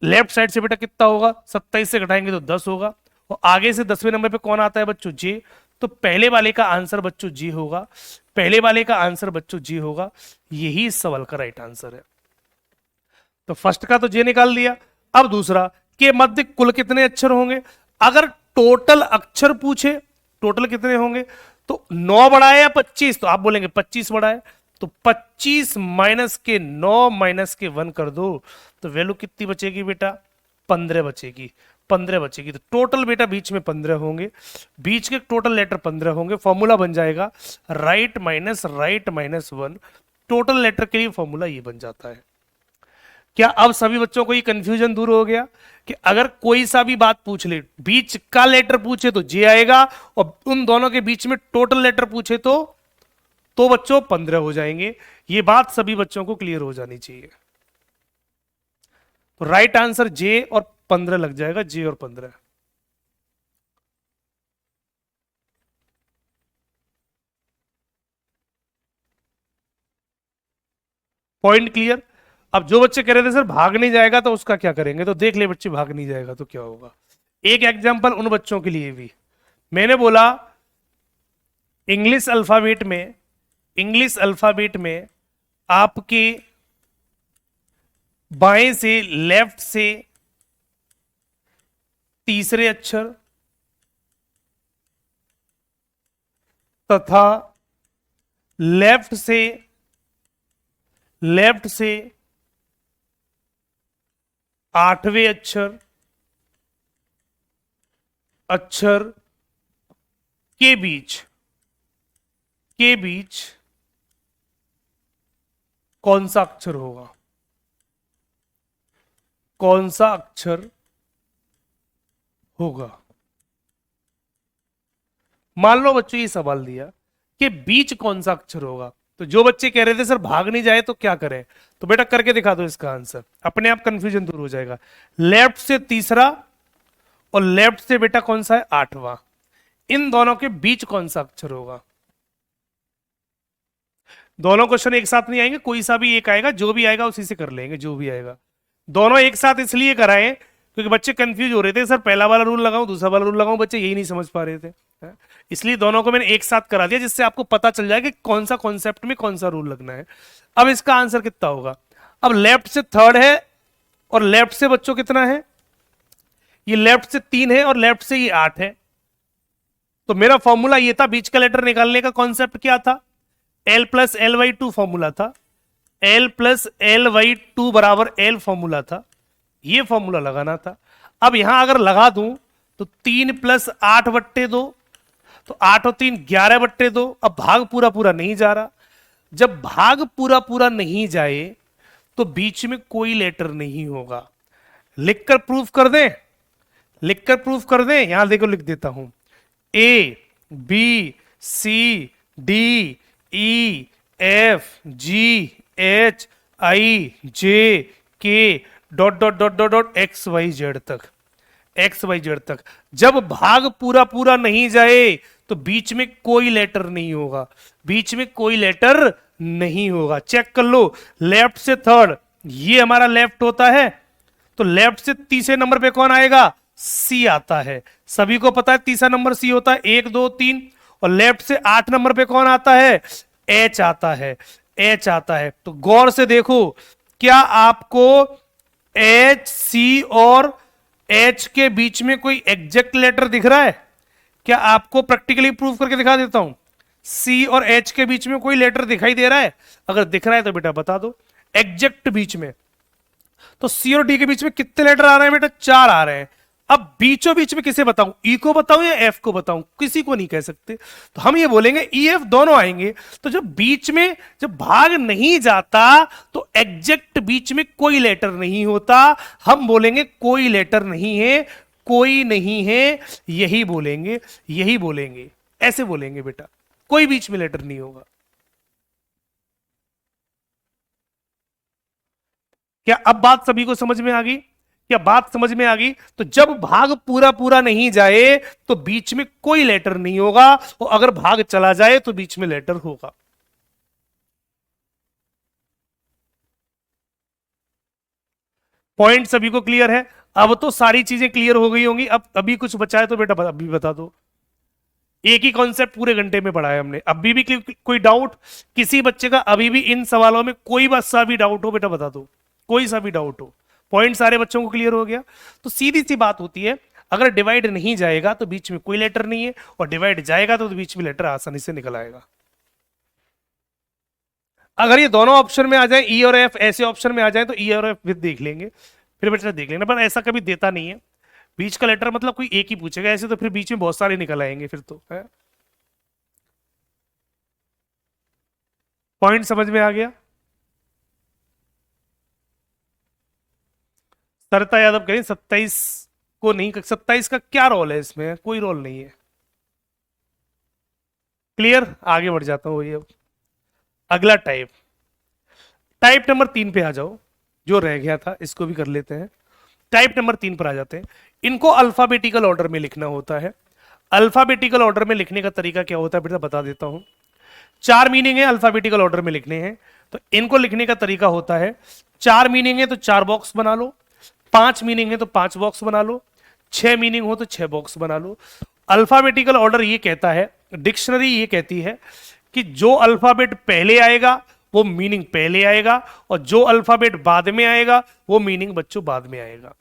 लेफ्ट साइड से बेटा कितना होगा, 27 से घटाएंगे तो 10 होगा। और आगे से 10वें नंबर पे कौन आता है बच्चों, जे। तो पहले वाले का आंसर बच्चों जी होगा, पहले वाले का आंसर बच्चों जी होगा। यही इस सवाल का राइट आंसर है। तो फर्स्ट का तो जे निकाल दिया। अब दूसरा, के मध्य कुल कितने अक्षर होंगे। अगर टोटल अक्षर पूछे, टोटल कितने होंगे, तो 9 बड़ा है या 25, तो आप बोलेंगे 25 बड़ा है। तो 25 माइनस के 9 माइनस के 1 कर दो, तो वैल्यू कितनी बचेगी बेटा, 15 बचेगी। 15 बचेगी, तो टोटल बेटा बीच में 15 होंगे, बीच के टोटल लेटर 15 होंगे। फॉर्मूला बन जाएगा राइट माइनस 1। टोटल लेटर के लिए फॉर्मूला ये बन जाता है। क्या अब सभी बच्चों को ये कंफ्यूजन दूर हो गया कि अगर कोई सा भी बात पूछ ले, बीच का लेटर पूछे तो जे आएगा, और उन दोनों के बीच में टोटल लेटर पूछे तो बच्चों 15 हो जाएंगे। ये बात सभी बच्चों को क्लियर हो जानी चाहिए। तो राइट आंसर जे और 15 लग जाएगा, जे और 15। Point clear. अब जो बच्चे कह रहे थे सर भाग नहीं जाएगा तो उसका क्या करेंगे, तो देख ले बच्चे, भाग नहीं जाएगा तो क्या होगा। एक एग्जांपल उन बच्चों के लिए भी, मैंने बोला इंग्लिश अल्फाबेट में, इंग्लिश अल्फाबेट में आपके बाएं से लेफ्ट से तीसरे अक्षर तथा लेफ्ट से आठवें अक्षर के बीच कौन सा अक्षर होगा, कौन सा अक्षर होगा। मान लो बच्चों ये सवाल दिया कि बीच कौन सा अक्षर होगा, तो जो बच्चे कह रहे थे सर भाग नहीं जाए तो क्या करें, तो बेटा करके दिखा दो इसका आंसर, अपने आप कंफ्यूजन दूर हो जाएगा। लेफ्ट से तीसरा और लेफ्ट से बेटा कौन सा है, आठवां, इन दोनों के बीच कौन सा अक्षर होगा। दोनों क्वेश्चन एक साथ नहीं आएंगे, कोई सा भी एक आएगा, जो भी आएगा उसी से कर लेंगे, जो भी आएगा। दोनों एक साथ इसलिए कराए क्योंकि बच्चे कंफ्यूज हो रहे थे, सर पहला वाला रूल लगाऊं दूसरा वाला रूल लगाऊं, बच्चे यही नहीं समझ पा रहे थे। इसलिए दोनों को मैंने एक साथ करा दिया, जिससे आपको पता चल जाए कि कौन सा कॉन्सेप्ट में कौन सा रूल लगना है। अब इसका आंसर कितना होगा, अब लेफ्ट से थर्ड है और लेफ्ट से बच्चों कितना है, ये लेफ्ट से 3 है और लेफ्ट से ये 8 है। तो मेरा फॉर्मूला ये था, बीच का लेटर निकालने का कॉन्सेप्ट क्या था, L plus L Y 2 formula था, L प्लस एल वाई 2 बराबर L फॉर्मूला था, ये फॉर्मूला लगाना था। अब यहां अगर लगा दूं तो 3 प्लस 8/2, तो 8 और 3 11/2। अब भाग पूरा पूरा नहीं जा रहा, जब भाग पूरा पूरा नहीं जाए तो बीच में कोई लेटर नहीं होगा। लिखकर प्रूफ कर दें, लिखकर प्रूफ कर दें, यहां देखो लिख देता हूं, A B C D E F G H I J K dot dot dot dot dot XYZ तक, XYZ तक। जब भाग पूरा पूरा नहीं जाए तो बीच में कोई लेटर नहीं होगा, बीच में कोई लेटर नहीं होगा। चेक कर लो, लेफ्ट से थर्ड ये हमारा लेफ्ट होता है, तो लेफ्ट से तीसरे नंबर पे कौन आएगा? सी आता है। सभी को पता है तीसरा नंबर सी होता है, 1 2 3। और लेफ्ट से 8 नंबर पे कौन आता है? एच आता है, एच आता है। तो गौर से देखो, क्या आपको एच सी और एच के बीच में कोई एग्जैक्ट लेटर दिख रहा है? क्या आपको प्रैक्टिकली प्रूव करके दिखा देता हूं, सी और एच के बीच में कोई लेटर दिखाई दे रहा है? अगर दिख रहा है तो बेटा बता दो एग्जैक्ट बीच में। तो सी और डी के बीच में कितने लेटर आ रहे हैं बेटा? 4 आ रहे हैं। अब बीचों बीच में किसे बताऊं, ई को बताऊं या एफ को बताऊं? किसी को नहीं कह सकते, तो हम ये बोलेंगे ई एफ दोनों आएंगे। तो जब बीच में जब भाग नहीं जाता तो एग्जैक्ट बीच में कोई लेटर नहीं होता, हम बोलेंगे कोई लेटर नहीं है, कोई नहीं है, यही बोलेंगे, यही बोलेंगे, ऐसे बोलेंगे बेटा, कोई बीच में लेटर नहीं होगा। क्या अब बात सभी को समझ में आ गई? क्या बात समझ में आ गई? तो जब भाग पूरा पूरा नहीं जाए तो बीच में कोई लेटर नहीं होगा, और अगर भाग चला जाए तो बीच में लेटर होगा। पॉइंट सभी को क्लियर है? अब तो सारी चीजें क्लियर हो गई होंगी। अब अभी कुछ बचा है तो बेटा अभी बता दो। एक ही कॉन्सेप्ट पूरे घंटे में पढ़ा है हमने। अभी भी कोई डाउट किसी बच्चे का अभी भी इन सवालों में कोई सा भी डाउट हो बेटा बता दो, कोई सा भी डाउट हो। पॉइंट सारे बच्चों को क्लियर हो गया? तो सीधी सी बात होती है, अगर डिवाइड नहीं जाएगा तो बीच में कोई लेटर नहीं है, और डिवाइड जाएगा तो बीच में लेटर आसानी से निकल आएगा। अगर ये दोनों ऑप्शन में आ जाए, ई और एफ ऐसे ऑप्शन में आ जाए, तो ई और एफ भी देख लेंगे, फिर बेटा देख लेना। पर ऐसा कभी देता नहीं है, बीच का लेटर मतलब कोई एक ही पूछेगा, ऐसे तो फिर बीच में बहुत सारे निकल आएंगे फिर तो है। पॉइंट समझ में आ गया? सरिता यादव कह रही 27 को नहीं, 27 का क्या रोल है इसमें? कोई रोल नहीं है। क्लियर? आगे बढ़ जाता हूँ। वही अब अगला टाइप, टाइप नंबर 3 पे आ जाओ। जो रह गया था इसको भी कर लेते हैं। टाइप नंबर 3 पर आ जाते हैं। इनको अल्फाबेटिकल ऑर्डर में लिखना होता है। अल्फाबेटिकल ऑर्डर में लिखने का तरीका क्या होता है बेटा बता देता हूं। 4 मीनिंग है अल्फाबेटिकल ऑर्डर में लिखने हैं, तो इनको लिखने का तरीका होता है, 4 मीनिंग है तो 4 बॉक्स बना लो, 5 मीनिंग है तो 5 बॉक्स बना लो, 6 मीनिंग हो तो 6 बॉक्स बना लो। अल्फाबेटिकल ऑर्डर ये कहता है, डिक्शनरी ये कहती है कि जो अल्फाबेट पहले आएगा वो मीनिंग पहले आएगा, और जो अल्फाबेट बाद में आएगा वो मीनिंग बच्चों बाद में आएगा।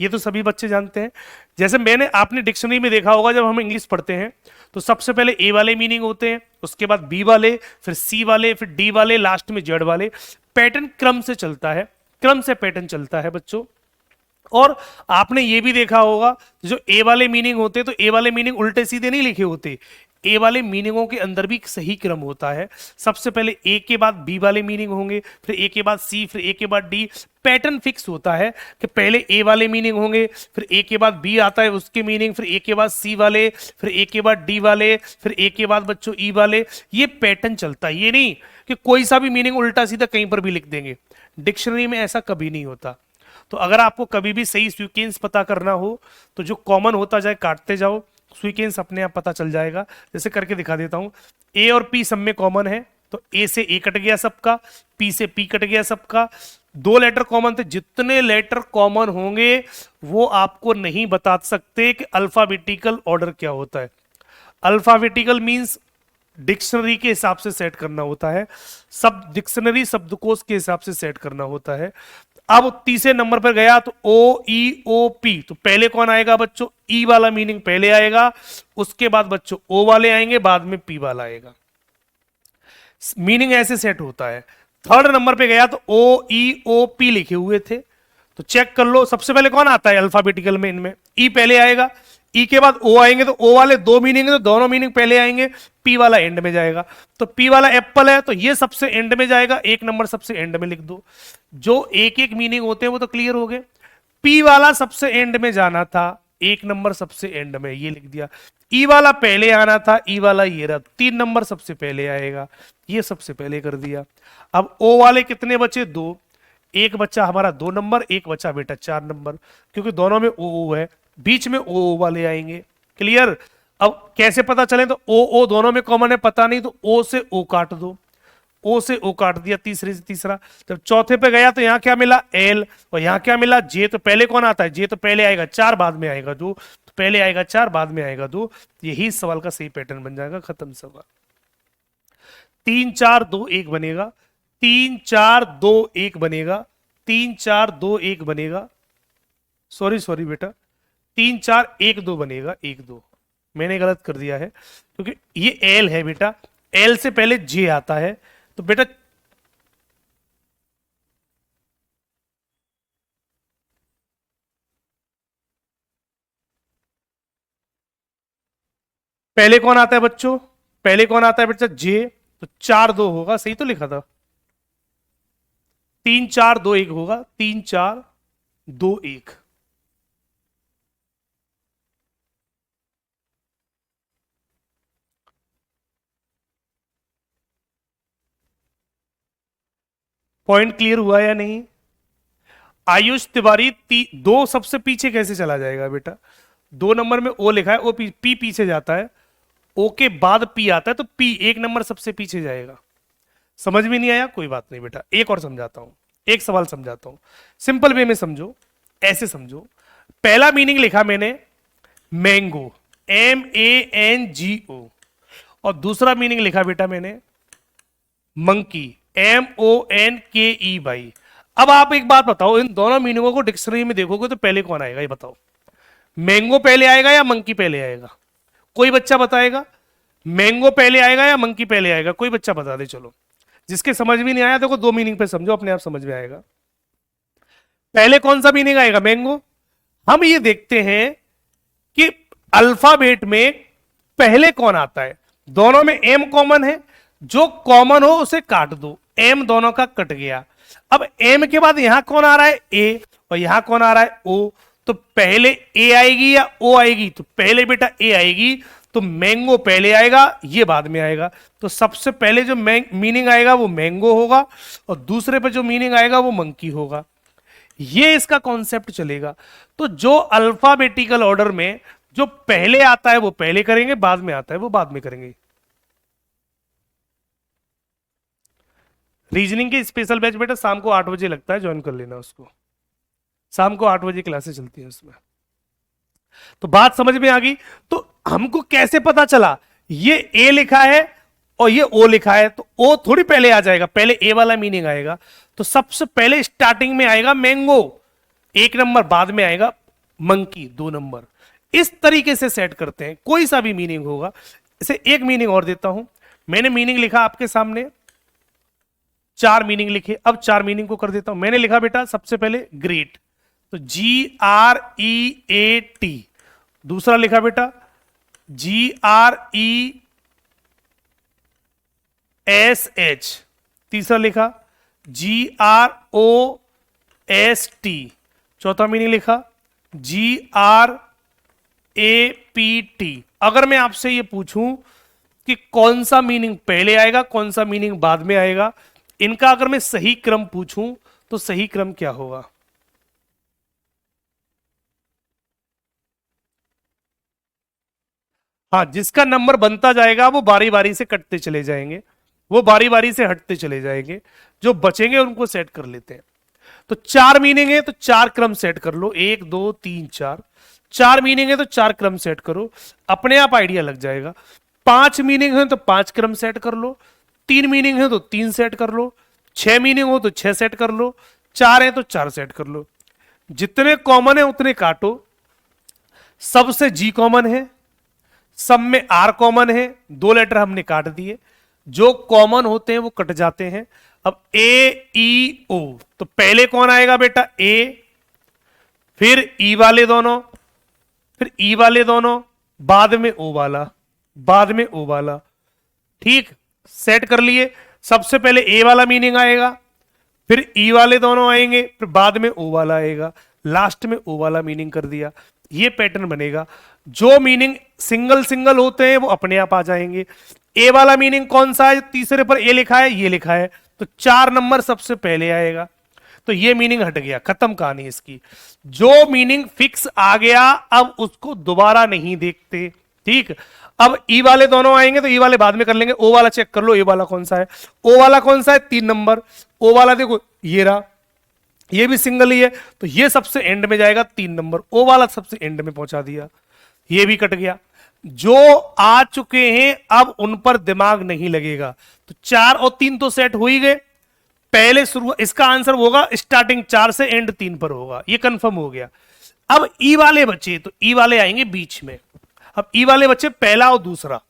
ये तो सभी बच्चे जानते हैं। जैसे मैंने आपने डिक्शनरी में देखा होगा, जब हम इंग्लिश पढ़ते हैं तो सबसे पहले ए वाले मीनिंग होते हैं, उसके बाद बी वाले, फिर सी वाले, फिर डी वाले, लास्ट में जेड वाले। पैटर्न क्रम से चलता है, क्रम से पैटर्न चलता है बच्चों। और आपने ये भी देखा होगा, जो ए वाले मीनिंग होते हैं तो ए वाले मीनिंग उल्टे सीधे नहीं लिखे होते, ए वाले मीनिंगों के अंदर भी सही क्रम होता है। सबसे पहले ए के बाद बी वाले मीनिंग होंगे, फिर ए के बाद सी, फिर ए के बाद डी। पैटर्न फिक्स होता है कि पहले ए वाले मीनिंग होंगे, फिर ए के बाद बी आता है उसके मीनिंग, फिर ए के बाद सी वाले, फिर ए के बाद डी वाले, फिर ए के बाद बच्चों ई वाले। ये पैटर्न चलता है, ये नहीं कि कोई सा भी मीनिंग उल्टा सीधा कहीं पर भी लिख देंगे। डिक्शनरी में ऐसा कभी नहीं होता। तो अगर आपको कभी भी सही सीक्वेंस पता करना हो तो जो कॉमन होता जाए काटते जाओ, सीक्वेंस अपने आप पता चल जाएगा। जैसे करके दिखा देता हूं, ए और पी सब में कॉमन है, तो ए से ए कट गया सबका, पी से पी कट गया सबका। 2 लेटर कॉमन थे, जितने लेटर कॉमन होंगे वो आपको नहीं बता सकते कि अल्फाबेटिकल ऑर्डर क्या होता है। अल्फाबेटिकल मींस डिक्शनरी के हिसाब से सेट करना होता है, सब डिक्शनरी शब्दकोश के हिसाब से सेट करना होता है। अब तीसरे नंबर पर गया तो ओ ई ओ पी, तो पहले कौन आएगा बच्चों? ई वाला मीनिंग पहले आएगा, उसके बाद बच्चों ओ वाले आएंगे, बाद में पी वाला आएगा। मीनिंग ऐसे सेट होता है। थर्ड नंबर पे गया तो ओ ई ओ पी लिखे हुए थे, तो चेक कर लो सबसे पहले कौन आता है अल्फाबेटिकल में, इनमें ई पहले आएगा, ई के बाद ओ आएंगे, तो ओ वाले 2 मीनिंग है तो दोनों मीनिंग पहले आएंगे, पी वाला एंड में जाएगा। तो पी वाला एप्पल है तो ये सबसे एंड में जाएगा, 1 नंबर सबसे एंड में लिख दो। जो एक एक मीनिंग होते हैं वो तो क्लियर हो गए। पी वाला सबसे एंड में जाना था, 1 नंबर सबसे एंड में, ये लिख दिया। ई वाला पहले आना था, ई वाला ये रहा, 3 नंबर सबसे पहले आएगा, ये सबसे पहले कर दिया। अब ओ वाले कितने बचे? 2, एक बच्चा हमारा 2 नंबर, एक बच्चा बेटा 4 नंबर, क्योंकि दोनों में ओ है, बीच में ओ वाले आएंगे। क्लियर? अब कैसे पता चले, तो ओ ओ दोनों में कॉमन है, पता नहीं तो ओ से ओ काट दो, ओ से ओ काट दिया, तीसरे से तीसरा। जब चौथे पे गया तो यहां क्या मिला, एल, और यहां क्या मिला, जे। तो पहले कौन आता है, जे तो पहले आएगा, चार बाद में आएगा दो, तो पहले आएगा चार बाद में आएगा दो। यही सवाल का सही पैटर्न बन जाएगा, खत्म सवाल। 3 4 2 1 बनेगा, 3 4 2 1 बनेगा, 3 4 2 1 बनेगा, सॉरी सॉरी बेटा, 3 4 1 2 बनेगा, 1 2 मैंने गलत कर दिया है, क्योंकि ये एल है बेटा, एल से पहले जे आता है, तो बेटा पहले कौन आता है बच्चों, पहले कौन आता है बच्चा, जे। तो 4 2 होगा, सही तो लिखा था, 3 4 2 1 होगा, 3 4 2 1। पॉइंट क्लियर हुआ या नहीं। आयुष तिवारी, दो सबसे पीछे कैसे चला जाएगा बेटा, 2 नंबर में ओ लिखा है, ओ पी पीछे जाता है, ओ के बाद पी आता है, तो पी 1 नंबर सबसे पीछे जाएगा। समझ में नहीं आया, कोई बात नहीं बेटा, एक और समझाता हूं, एक सवाल समझाता हूं, सिंपल वे में समझो, ऐसे समझो। पहला मीनिंग लिखा मैंने मैंगो, MANGO, और दूसरा मीनिंग लिखा बेटा मैंने मंकी, MONKE भाई। अब आप एक बात बताओ, इन दोनों मीनिंगों को डिक्शनरी में देखोगे तो पहले कौन आएगा, ये बताओ, मैंगो पहले आएगा या मंकी पहले आएगा, कोई बच्चा बताएगा, मैंगो पहले आएगा या मंकी पहले आएगा, कोई बच्चा बता दे। चलो, जिसके समझ में नहीं आया देखो, दो मीनिंग पे समझो, अपने आप समझ में आएगा। पहले कौन सा मीनिंग आएगा, मैंगो। हम ये देखते हैं कि अल्फाबेट में पहले कौन आता है, दोनों में एम कॉमन है, जो कॉमन हो उसे काट दो, एम दोनों का कट गया। अब एम के बाद यहां कौन आ रहा है, ए, और यहां कौन आ रहा है, ओ। तो पहले ए आएगी या ओ आएगी, तो पहले बेटा ए आएगी, तो मैंगो पहले आएगा, ये बाद में आएगा। तो सबसे पहले जो मीनिंग आएगा वो मैंगो होगा, और दूसरे पे जो मीनिंग आएगा वो मंकी होगा। ये इसका कॉन्सेप्ट चलेगा। तो जो अल्फाबेटिकल ऑर्डर में जो पहले आता है वो पहले करेंगे, बाद में आता है वो बाद में करेंगे। रीजनिंग के स्पेशल बैच बेटा शाम को 8 बजे लगता है, ज्वाइन कर लेना उसको, शाम को 8 बजे क्लासेस चलती है उसमें। तो बात समझ में आ गई। तो हमको कैसे पता चला, ये ए लिखा है और ये ओ लिखा है, तो ओ थोड़ी पहले आ जाएगा, पहले ए वाला मीनिंग आएगा। तो सबसे पहले स्टार्टिंग में आएगा मैंगो, 1 नंबर, बाद में आएगा मंकी, 2 नंबर। इस तरीके से सेट करते हैं, कोई सा भी मीनिंग होगा। इसे एक मीनिंग और देता हूं, मैंने मीनिंग लिखा आपके सामने, 4 मीनिंग लिखे, अब 4 मीनिंग को कर देता हूं। मैंने लिखा बेटा सबसे पहले ग्रेट, तो GREAT। दूसरा लिखा बेटा GRESH। तीसरा लिखा GROST। चौथा मीनिंग लिखा GRAPT। अगर मैं आपसे ये पूछूं कि कौन सा मीनिंग पहले आएगा, कौन सा मीनिंग बाद में आएगा, इनका अगर मैं सही क्रम पूछूं तो सही क्रम क्या होगा। हाँ, जिसका नंबर बनता जाएगा वो बारी बारी से कटते चले जाएंगे, वो बारी बारी से हटते चले जाएंगे, जो बचेंगे उनको सेट कर लेते हैं। तो 4 मीनिंग है तो 4 क्रम सेट कर लो, 1 2 3 4। 4 मीनिंग है तो 4 क्रम सेट करो, अपने आप आइडिया लग जाएगा। 5 मीनिंग है तो 5 क्रम सेट कर लो, 3 मीनिंग है तो 3 सेट कर लो, 6 मीनिंग हो तो 6 सेट कर लो, 4 है तो 4 सेट कर लो। जितने कॉमन है उतने काटो, सबसे जी कॉमन है, सब में आर कॉमन है, 2 लेटर हमने काट दिए, जो कॉमन होते हैं वो कट जाते हैं। अब AEO, तो पहले कौन आएगा बेटा, ए, फिर ई वाले दोनों, फिर ई वाले दोनों, बाद में ओ वाला, बाद में ओ वाला। ठीक, सेट कर लिए। सबसे पहले ए वाला मीनिंग आएगा, फिर ई वाले दोनों आएंगे, फिर बाद में ओ वाला आएगा, लास्ट में ओ वाला मीनिंग कर दिया। ये पैटर्न बनेगा। जो मीनिंग सिंगल सिंगल होते हैं वो अपने आप आ जाएंगे। ए वाला मीनिंग कौन सा है, तीसरे पर ए लिखा है, ये लिखा है, तो 4 नंबर सबसे पहले आएगा, तो ये मीनिंग हट गया, खत्म कहानी इसकी। जो मीनिंग फिक्स आ गया अब उसको दोबारा नहीं देखते, ठीक। अब ई वाले दोनों आएंगे तो ई वाले बाद में कर लेंगे। ओ वाला चेक कर लो, ए वाला कौन सा है, ओ वाला कौन सा है, 3 नंबर। ओ वाला देखो ये रहा, ये भी सिंगल ही है, तो ये सबसे एंड में जाएगा 3 नंबर। ओ वाला सबसे एंड में पहुंचा दिया, ये भी कट गया। जो आ चुके हैं अब उन पर दिमाग नहीं लगेगा, तो 4 और 3 तो सेट हो ही गए। पहले शुरू, इसका आंसर होगा स्टार्टिंग 4 से एंड 3 पर होगा, ये कंफर्म हो गया। अब ई वाले बच्चे, तो ई वाले आएंगे बीच में। अब ई वाले बच्चे पहला और दूसरा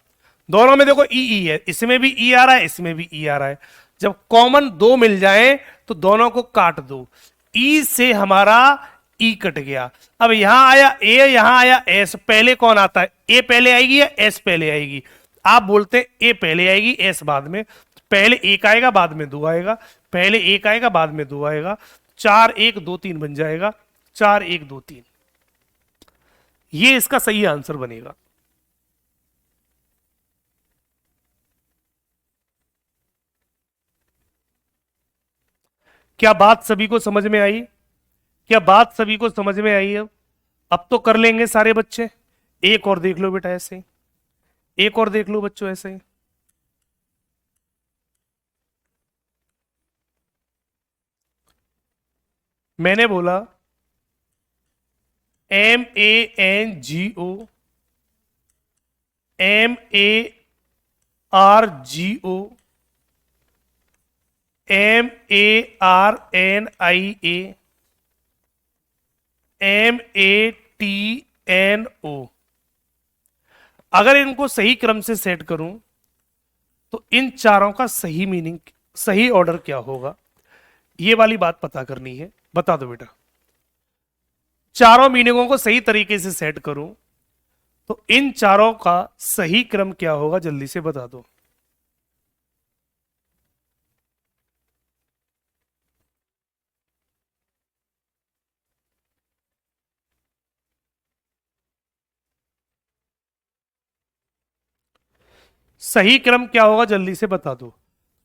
दोनों में देखो ई ई है, इसमें भी ई आ रहा है, इसमें भी ई आ रहा है। जब कॉमन 2 मिल जाए तो दोनों को काट दो, ई से हमारा ई कट गया। अब यहां आया ए, यहां आया एस, पहले कौन आता है, ए पहले आएगी या एस पहले आएगी? आप बोलते हैं ए पहले आएगी एस बाद में। पहले एक आएगा बाद में 2 आएगा, पहले एक आएगा बाद में 2 आएगा। 4 1 2 3 बन जाएगा, 4 1 2 3, ये इसका सही आंसर बनेगा। क्या बात सभी को समझ में आई? क्या बात सभी को समझ में आई? अब तो कर लेंगे सारे बच्चे। एक और देख लो बेटा ऐसे ही, एक और देख लो बच्चों ऐसे ही। मैंने बोला MANGO, MARGO, MARNIA, MATNO। अगर इनको सही क्रम से सेट करूं तो इन चारों का सही मीनिंग, सही ऑर्डर क्या होगा, ये वाली बात पता करनी है। बता दो बेटा, चारों मीनिंगों को सही तरीके से सेट करूं तो इन चारों का सही क्रम क्या होगा, जल्दी से बता दो। सही क्रम क्या होगा, जल्दी से बता दो।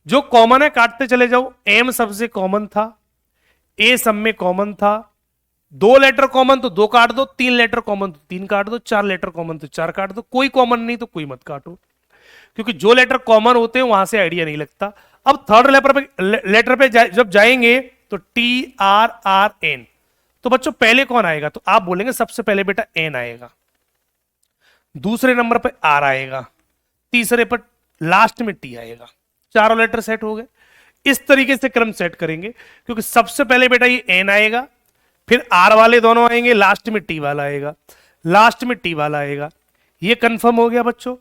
जो कॉमन है काटते चले जाओ। एम सबसे कॉमन था, ए सब में कॉमन था, 2 लेटर कॉमन तो 2 काट दो, 3 लेटर कॉमन तो 3 काट दो, 4 लेटर कॉमन तो 4 काट दो, कोई कॉमन नहीं तो कोई मत काटो, क्योंकि जो लेटर कॉमन होते हैं वहां से आइडिया नहीं लगता। अब थर्ड लेटर पे जब जाएंगे तो TRRN, तो बच्चों पहले कौन आएगा, तो आप बोलेंगे सबसे पहले बेटा एन आएगा, दूसरे नंबर पे आर आएगा, तीसरे पर लास्ट में टी आएगा। चारों लेटर सेट हो गए। इस तरीके से क्रम सेट करेंगे, क्योंकि सबसे पहले बेटा ये एन आएगा, फिर आर वाले दोनों आएंगे, लास्ट में टी वाला आएगा, लास्ट में टी वाला आएगा। ये कंफर्म हो गया बच्चों।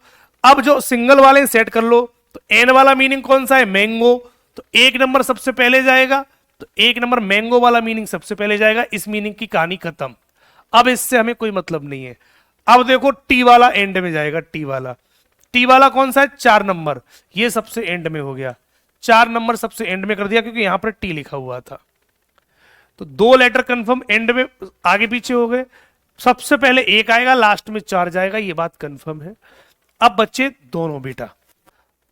अब जो सिंगल वाले सेट कर लो, तो एन वाला मीनिंग कौन सा है, मैंगो, तो 1 नंबर सबसे पहले जाएगा, तो 1 नंबर मैंगो वाला मीनिंग सबसे पहले जाएगा। इस मीनिंग की कहानी खत्म, अब इससे हमें कोई मतलब नहीं है। अब देखो टी वाला एंड में जाएगा, टी वाला, टी वाला कौन सा है, 4 नंबर, ये सबसे एंड में हो गया। 4 नंबर सबसे एंड में कर दिया, क्योंकि यहां पर टी लिखा हुआ था। तो 2 लेटर कंफर्म एंड में आगे पीछे हो गए। सबसे पहले 1 आएगा, लास्ट में 4 जाएगा, ये बात कंफर्म है। अब बच्चे दोनों बेटा,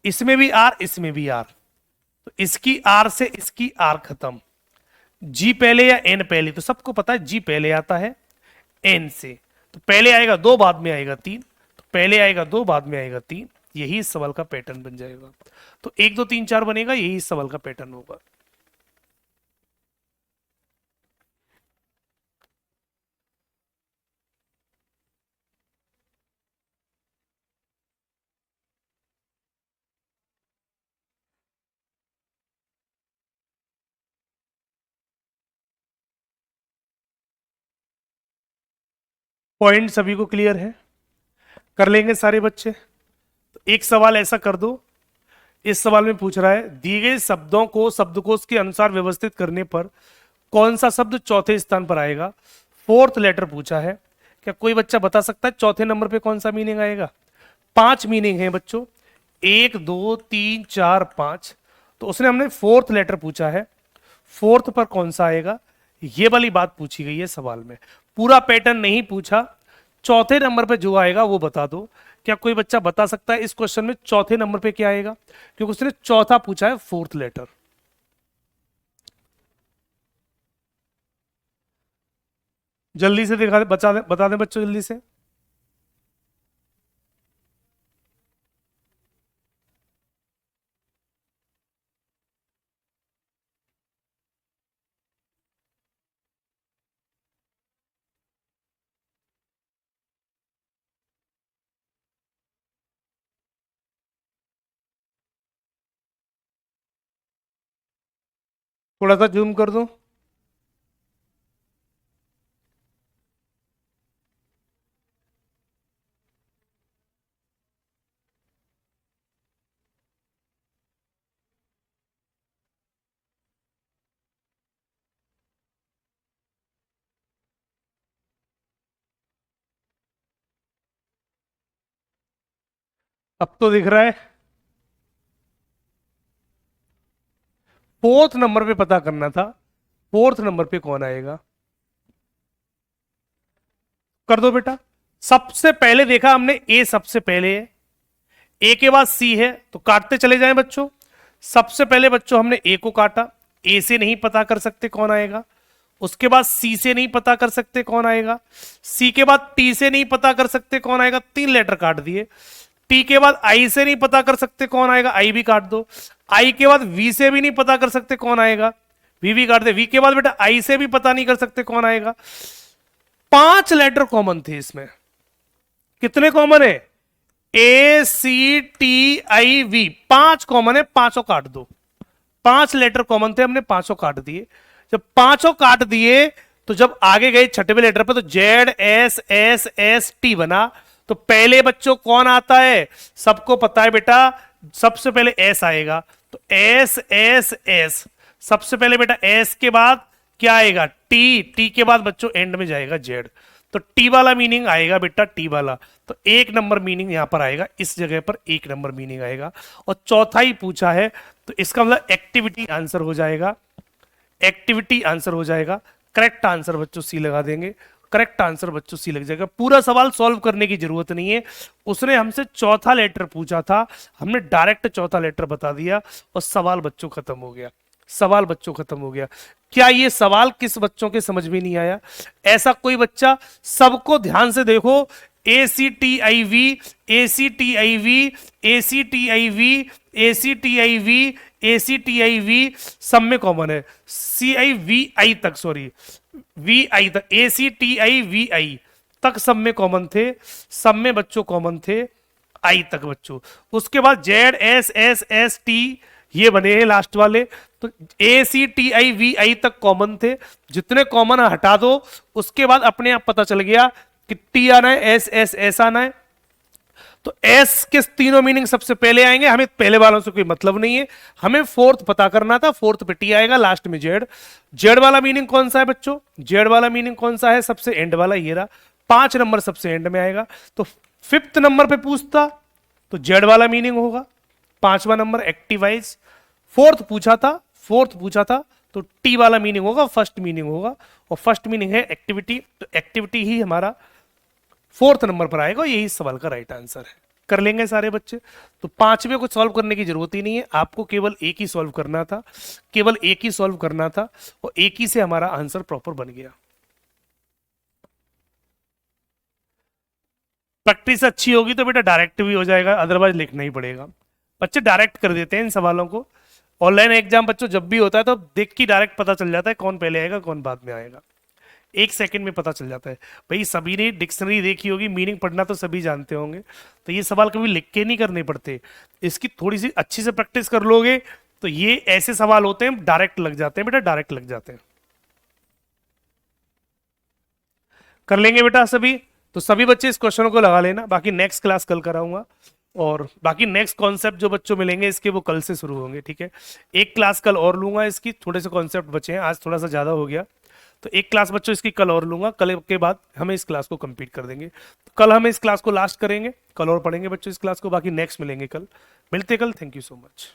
इसमें भी आर, इसमें भी आर, तो इसकी आर से इसकी आर खत्म। जी पहले या एन पहले, तो सबको पता है जी पहले आता है एन से, तो पहले आएगा 2 बाद में आएगा 3, तो पहले आएगा 2 बाद में आएगा 3। यही इस सवाल का पैटर्न बन जाएगा। तो 1 2 3 4 बनेगा, यही इस सवाल का पैटर्न होगा। पॉइंट सभी को क्लियर है? कर लेंगे सारे बच्चे। तो एक सवाल ऐसा कर दो, इस सवाल में पूछ रहा है दिए गए शब्दों को शब्दकोश के अनुसार व्यवस्थित करने पर कौन सा शब्द चौथे स्थान पर आएगा। 4th लेटर पूछा है। क्या कोई बच्चा बता सकता है चौथे नंबर पे कौन सा मीनिंग आएगा? 5 मीनिंग है बच्चों, 1 2 3 4 5, तो उसने हमने 4th लेटर पूछा है, 4th पर कौन सा आएगा, ये वाली बात पूछी गई है सवाल में। पूरा पैटर्न नहीं पूछा, चौथे नंबर पे जो आएगा वो बता दो। क्या कोई बच्चा बता सकता है इस क्वेश्चन में चौथे नंबर पे क्या आएगा, क्योंकि उसने चौथा पूछा है 4th लेटर। जल्दी से दिखा दे, बता दें बच्चों जल्दी से। थोड़ा सा जूम कर दूं। अब तो दिख रहा है। फोर्थ नंबर पे पता करना था, फोर्थ नंबर पे कौन आएगा। कर दो बेटा। सबसे पहले देखा हमने ए सबसे पहले है, ए के बाद सी है, तो काटते चले जाएं बच्चों। सबसे पहले बच्चों हमने ए को काटा, ए से नहीं पता कर सकते कौन आएगा। उसके बाद सी से नहीं पता कर सकते कौन आएगा। सी के बाद टी से नहीं पता कर सकते कौन आएगा, 3 लेटर काट दिए। टी के बाद आई से नहीं पता कर सकते कौन आएगा, आई भी काट दो। आई के बाद वी से भी नहीं पता कर सकते कौन आएगा, वी भी काट दे। वी के बाद बेटा आई से भी पता नहीं कर सकते कौन आएगा। 5 लेटर कॉमन थे इसमें। कितने कॉमन है? A C T I V, 5 common है, पांचों काट दो। 5 लेटर कॉमन थे, हमने पांचों काट दिए। जब पांचों काट दिए तो जब आगे गए छठवें लेटर पे, तो Z S S S T बना। तो पहले बच्चों कौन आता है? सबको पता है बेटा, सबसे पहले एस आएगा। तो एस एस एस, सबसे पहले बेटा एस के बाद क्या आएगा? टी। टी के बाद बच्चों एंड में जाएगा जेड। तो टी वाला मीनिंग आएगा बेटा, टी वाला। तो 1 नंबर मीनिंग यहां पर आएगा, इस जगह पर 1 नंबर मीनिंग आएगा। और चौथा ही पूछा है, तो इसका मतलब एक्टिविटी आंसर हो जाएगा। एक्टिविटी आंसर हो जाएगा। करेक्ट आंसर बच्चों सी लगा देंगे। करेक्ट आंसर बच्चों सी लग जाएगा। पूरा सवाल सॉल्व करने की जरूरत नहीं है। उसने हमसे चौथा लेटर पूछा था, हमने डायरेक्ट चौथा लेटर बता दिया और सवाल बच्चों खत्म हो गया। सवाल बच्चों खत्म हो गया। क्या ये सवाल किस बच्चों के समझ में नहीं आया? ऐसा कोई बच्चा, सबको ध्यान से देखो। A C T I V, A C T I V, A C T I V, A C T I V, A C T I V, सब में कॉमन है। सी आई वी आई तक, सॉरी वी आई तक, ए सी टी आई वी आई तक सब में common थे। सब में बच्चों कॉमन थे आई तक बच्चों। उसके बाद Z S S S T ये बने हैं लास्ट वाले। तो ए सी टी आई वी आई तक कॉमन थे। जितने कॉमन हटा दो, उसके बाद अपने आप पता चल गया कि टी आना है, एस एस एस आना है। तो एस के तीनों मीनिंग सबसे पहले आएंगे। हमें पहले वालों से कोई मतलब नहीं है, हमें फोर्थ पता करना था। फोर्थ पे टी आएगा, लास्ट में जेड। जेड वाला मीनिंग कौन सा है बच्चों? जेड वाला मीनिंग कौन सा है? सबसे एंड वाला, ये रहा। 5 नंबर सबसे एंड में आएगा। तो 5th नंबर पे पूछता तो जेड वाला मीनिंग होगा, 5वां नंबर एक्टिवाइज। फोर्थ पूछा था तो टी वाला मीनिंग होगा, फर्स्ट मीनिंग होगा। और फर्स्ट मीनिंग है एक्टिविटी, तो एक्टिविटी ही हमारा 4th नंबर पर आएगा। यही इस सवाल का राइट आंसर है। कर लेंगे सारे बच्चे। तो 5वें को सॉल्व करने की जरूरत ही नहीं है, आपको केवल एक ही सॉल्व करना था। केवल एक ही सॉल्व करना था और एक ही से हमारा आंसर प्रॉपर बन गया। प्रैक्टिस अच्छी होगी तो बेटा डायरेक्ट भी हो जाएगा, अदरवाइज लिखना ही पड़ेगा। बच्चे डायरेक्ट कर देते हैं इन सवालों को। ऑनलाइन एग्जाम बच्चों जब भी होता है तो देख के डायरेक्ट पता चल जाता है कौन पहले आएगा कौन बाद में आएगा। 1 सेकंड में पता चल जाता है। भाई सभी ने डिक्शनरी देखी होगी, मीनिंग पढ़ना तो सभी जानते होंगे। तो ये सवाल कभी लिख के नहीं करने पड़ते, इसकी थोड़ी सी अच्छी से प्रैक्टिस कर लोगे तो ये ऐसे सवाल होते हैं डायरेक्ट लग जाते हैं बेटा, डायरेक्ट लग जाते हैं। कर लेंगे बेटा सभी। तो सभी बच्चे इस क्वेश्चनों को लगा लेना, बाकी नेक्स्ट क्लास कल कराऊंगा। और बाकी नेक्स्ट कॉन्सेप्ट जो बच्चों मिलेंगे इसके वो कल से शुरू होंगे, ठीक है। एक क्लास कल और लूंगा इसकी, थोड़े से कॉन्सेप्ट बचे हैं, आज थोड़ा सा ज़्यादा हो गया। तो एक क्लास बच्चों इसकी कल और लूंगा, कल के बाद हमें इस क्लास को कंप्लीट कर देंगे। तो कल हम इस क्लास को लास्ट करेंगे, कल और पढ़ेंगे बच्चों इस क्लास को, बाकी नेक्स्ट मिलेंगे कल। मिलते कल, थैंक यू सो मच।